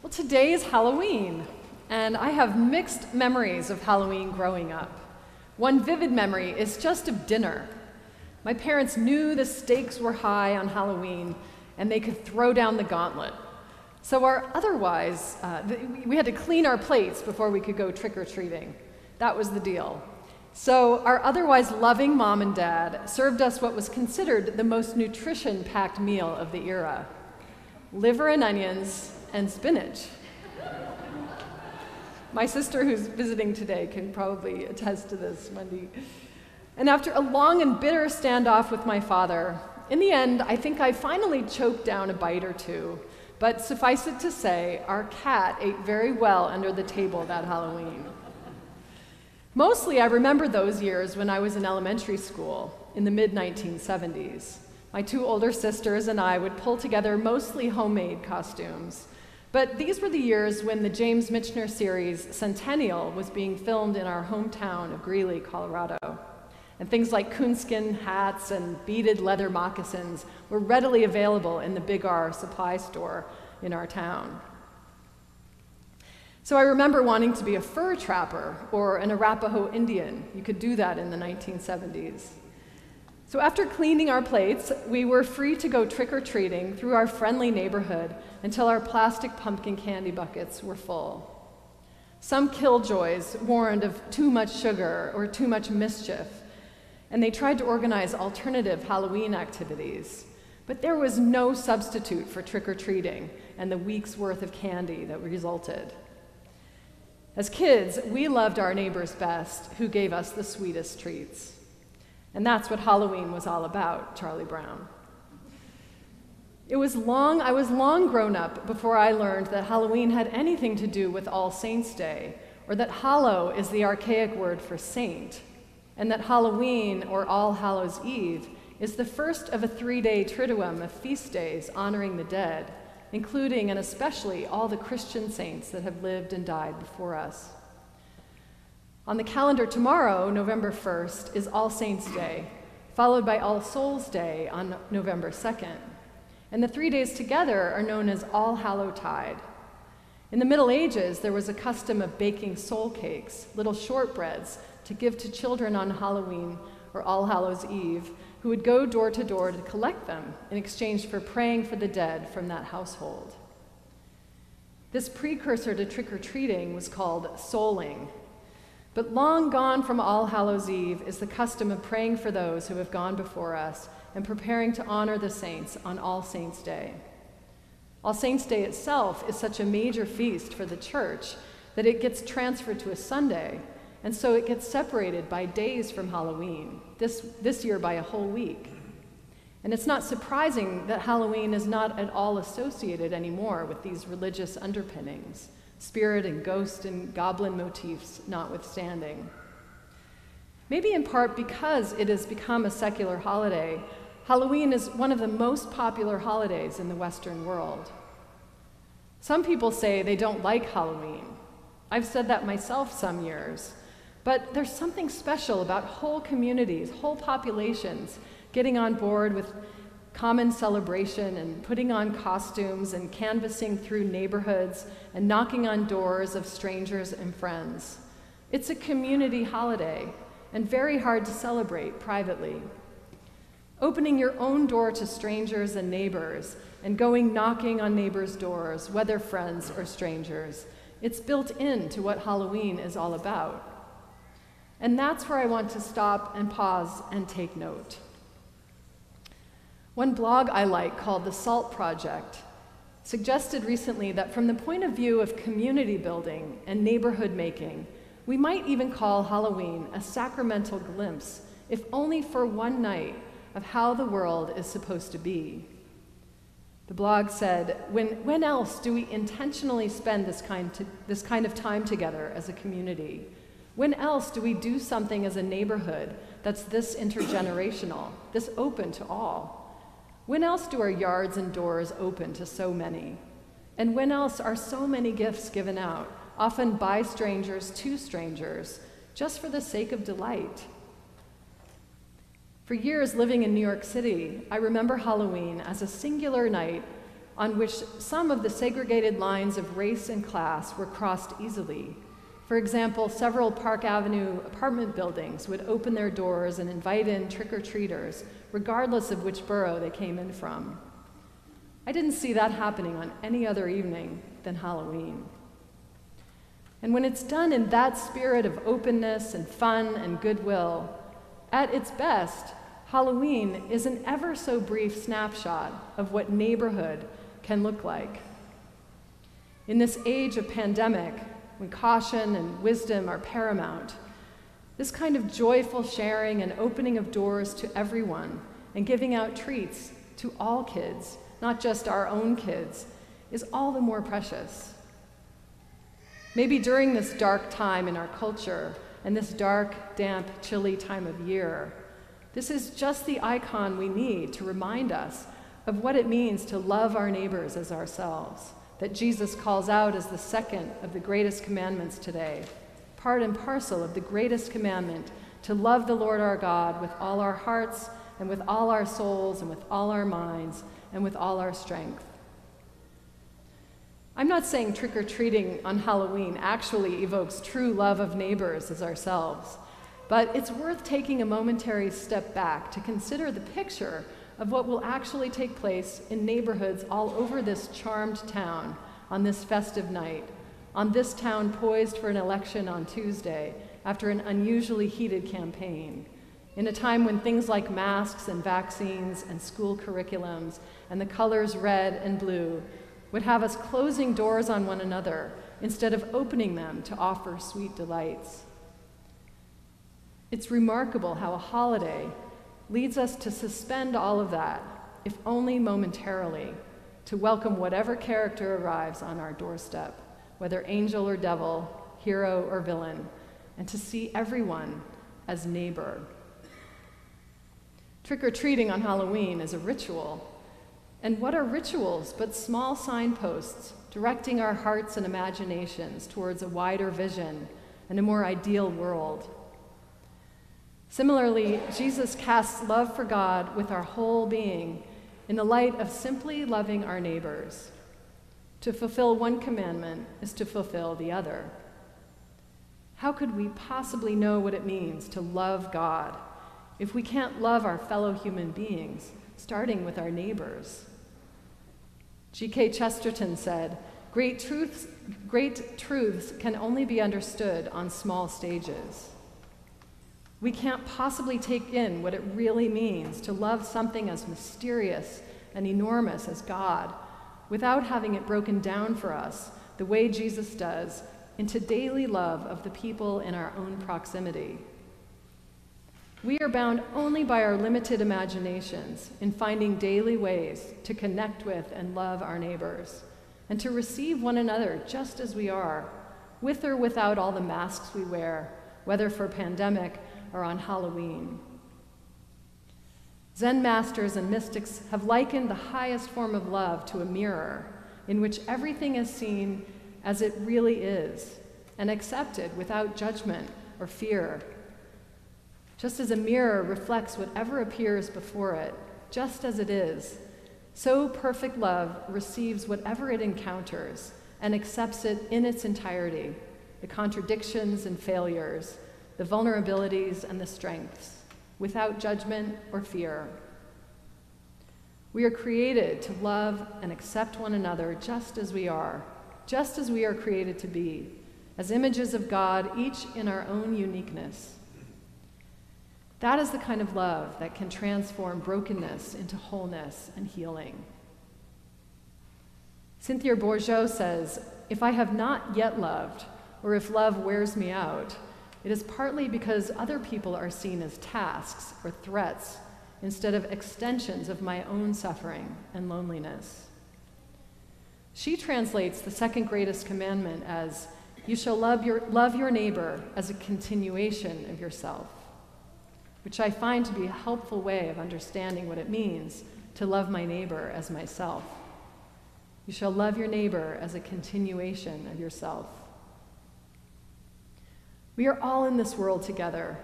Well, today is Halloween, and I have mixed memories of Halloween growing up. One vivid memory is just of dinner. My parents knew the stakes were high on Halloween, and they could throw down the gauntlet. So we had to clean our plates before we could go trick-or-treating. That was the deal. So our otherwise loving mom and dad served us what was considered the most nutrition-packed meal of the era: liver and onions and spinach. My sister, who's visiting today, can probably attest to this, Wendy. And after a long and bitter standoff with my father, in the end, I think I finally choked down a bite or two. But suffice it to say, our cat ate very well under the table that Halloween. Mostly, I remember those years when I was in elementary school in the mid-1970s. My two older sisters and I would pull together mostly homemade costumes. But these were the years when the James Michener series Centennial was being filmed in our hometown of Greeley, Colorado. And things like coonskin hats and beaded leather moccasins were readily available in the Big R supply store in our town. So I remember wanting to be a fur trapper or an Arapaho Indian. You could do that in the 1970s. So after cleaning our plates, we were free to go trick-or-treating through our friendly neighborhood until our plastic pumpkin candy buckets were full. Some killjoys warned of too much sugar or too much mischief, and they tried to organize alternative Halloween activities. But there was no substitute for trick-or-treating and the week's worth of candy that resulted. As kids, we loved our neighbors best, who gave us the sweetest treats. And that's what Halloween was all about, Charlie Brown. I was long grown up before I learned that Halloween had anything to do with All Saints' Day, or that hallow is the archaic word for saint, and that Halloween, or All Hallows' Eve, is the first of a 3-day triduum of feast days honoring the dead, including and especially all the Christian saints that have lived and died before us. On the calendar tomorrow, November 1st, is All Saints' Day, followed by All Souls' Day on November 2nd. And the 3 days together are known as Allhallowtide. In the Middle Ages, there was a custom of baking soul cakes, little shortbreads, to give to children on Halloween or All Hallows' Eve, who would go door to door to collect them in exchange for praying for the dead from that household. This precursor to trick-or-treating was called souling. But long gone from All Hallows' Eve is the custom of praying for those who have gone before us and preparing to honor the saints on All Saints' Day. All Saints' Day itself is such a major feast for the church that it gets transferred to a Sunday, and so it gets separated by days from Halloween, this year by a whole week. And it's not surprising that Halloween is not at all associated anymore with these religious underpinnings, spirit and ghost and goblin motifs notwithstanding. Maybe in part because it has become a secular holiday, Halloween is one of the most popular holidays in the Western world. Some people say they don't like Halloween. I've said that myself some years. But there's something special about whole communities, whole populations getting on board with common celebration and putting on costumes and canvassing through neighborhoods and knocking on doors of strangers and friends. It's a community holiday and very hard to celebrate privately. Opening your own door to strangers and neighbors and going knocking on neighbors' doors, whether friends or strangers, it's built into what Halloween is all about. And that's where I want to stop and pause and take note. One blog I like, called The Salt Project, suggested recently that from the point of view of community building and neighborhood making, we might even call Halloween a sacramental glimpse, if only for one night, of how the world is supposed to be. The blog said, when else do we intentionally spend this kind of time together as a community? When else do we do something as a neighborhood that's this intergenerational, this open to all? When else do our yards and doors open to so many? And when else are so many gifts given out, often by strangers to strangers, just for the sake of delight? For years living in New York City, I remember Halloween as a singular night on which some of the segregated lines of race and class were crossed easily. For example, several Park Avenue apartment buildings would open their doors and invite in trick-or-treaters, regardless of which borough they came in from. I didn't see that happening on any other evening than Halloween. And when it's done in that spirit of openness and fun and goodwill, at its best, Halloween is an ever so brief snapshot of what neighborhood can look like. In this age of pandemic, when caution and wisdom are paramount, this kind of joyful sharing and opening of doors to everyone and giving out treats to all kids, not just our own kids, is all the more precious. Maybe during this dark time in our culture and this dark, damp, chilly time of year, this is just the icon we need to remind us of what it means to love our neighbors as ourselves, that Jesus calls out as the second of the greatest commandments today, part and parcel of the greatest commandment, to love the Lord our God with all our hearts and with all our souls and with all our minds and with all our strength. I'm not saying trick-or-treating on Halloween actually evokes true love of neighbors as ourselves, but it's worth taking a momentary step back to consider the picture of what will actually take place in neighborhoods all over this charmed town on this festive night, on this town poised for an election on Tuesday after an unusually heated campaign, in a time when things like masks and vaccines and school curriculums and the colors red and blue would have us closing doors on one another instead of opening them to offer sweet delights. It's remarkable how a holiday leads us to suspend all of that, if only momentarily, to welcome whatever character arrives on our doorstep, whether angel or devil, hero or villain, and to see everyone as neighbor. Trick-or-treating on Halloween is a ritual. And what are rituals but small signposts directing our hearts and imaginations towards a wider vision and a more ideal world? Similarly, Jesus casts love for God with our whole being in the light of simply loving our neighbors. To fulfill one commandment is to fulfill the other. How could we possibly know what it means to love God if we can't love our fellow human beings, starting with our neighbors? G.K. Chesterton said, great truths can only be understood on small stages. We can't possibly take in what it really means to love something as mysterious and enormous as God without having it broken down for us the way Jesus does into daily love of the people in our own proximity. We are bound only by our limited imaginations in finding daily ways to connect with and love our neighbors and to receive one another just as we are, with or without all the masks we wear, whether for pandemic or on Halloween. Zen masters and mystics have likened the highest form of love to a mirror in which everything is seen as it really is and accepted without judgment or fear. Just as a mirror reflects whatever appears before it, just as it is, so perfect love receives whatever it encounters and accepts it in its entirety, the contradictions and failures, the vulnerabilities and the strengths, without judgment or fear. We are created to love and accept one another just as we are created to be, as images of God, each in our own uniqueness. That is the kind of love that can transform brokenness into wholeness and healing. Cynthia Bourgeault says, if I have not yet loved, or if love wears me out, it is partly because other people are seen as tasks or threats instead of extensions of my own suffering and loneliness. She translates the second greatest commandment as, you shall love your neighbor as a continuation of yourself, which I find to be a helpful way of understanding what it means to love my neighbor as myself. You shall love your neighbor as a continuation of yourself. We are all in this world together.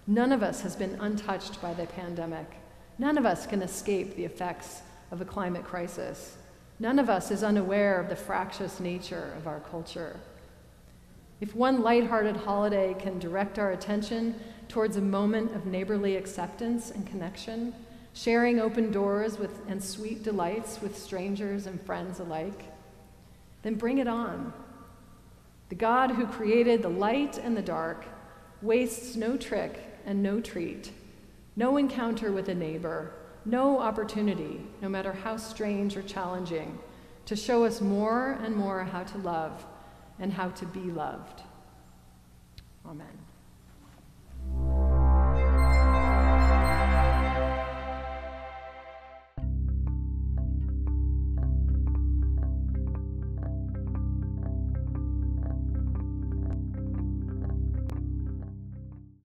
None of us has been untouched by the pandemic. None of us can escape the effects of a climate crisis. None of us is unaware of the fractious nature of our culture. If one lighthearted holiday can direct our attention towards a moment of neighborly acceptance and connection, sharing open doors and sweet delights with strangers and friends alike, then bring it on. The God who created the light and the dark wastes no trick and no treat, no encounter with a neighbor, no opportunity, no matter how strange or challenging, to show us more and more how to love and how to be loved. Amen.